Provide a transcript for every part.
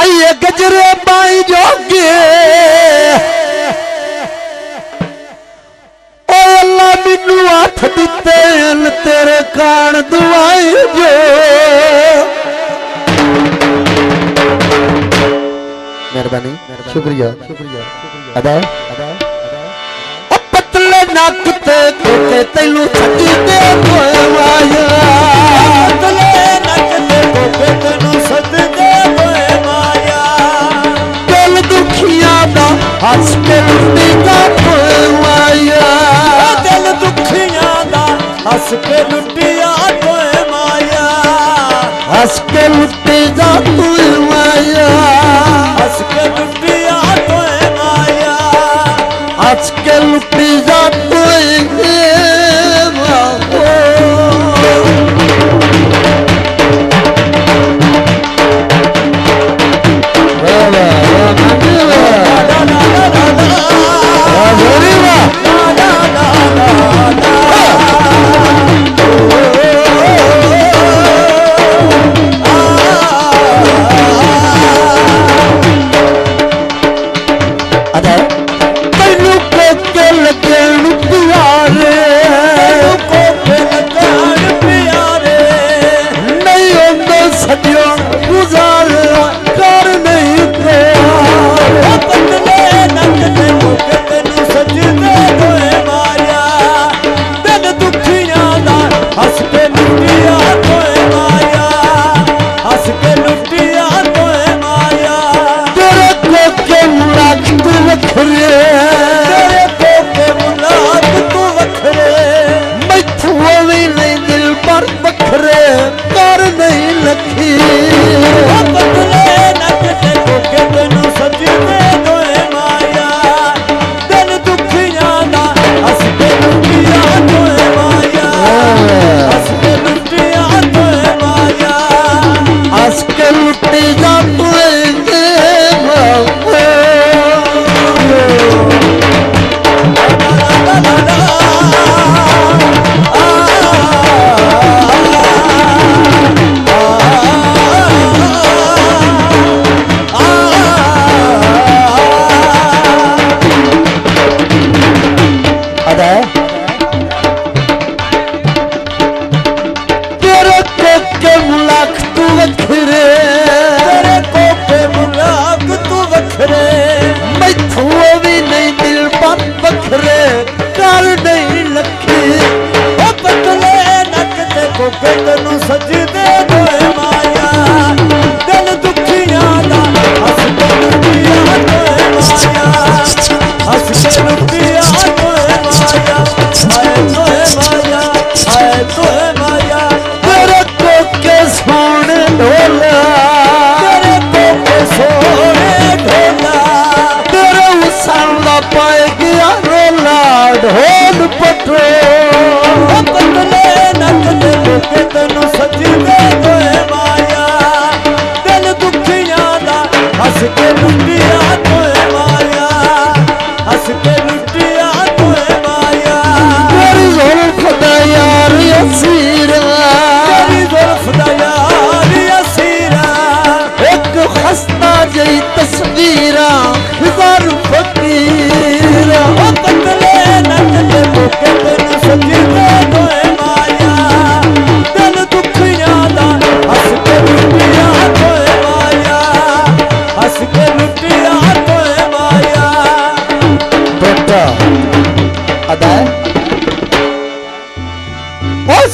आइए गजरे बाई जोगे ओ अल्लाह मैनू हाथ दिते तेरे कान दुआई जो मेहरबानी शुक्रिया अदा पतले नक ते कोके तैनू छकी दे माया पतले नक ते कोके तैनू सद दे माया दिल दुखियां दा हस के लुटी जा माया दिल दुखियां दा हस के लुटिया माया हस के लुटी जा माया हस के लुटिया माया हस के लुटी जा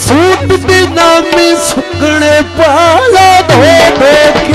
सूट बिना में सुकने पाला धो धो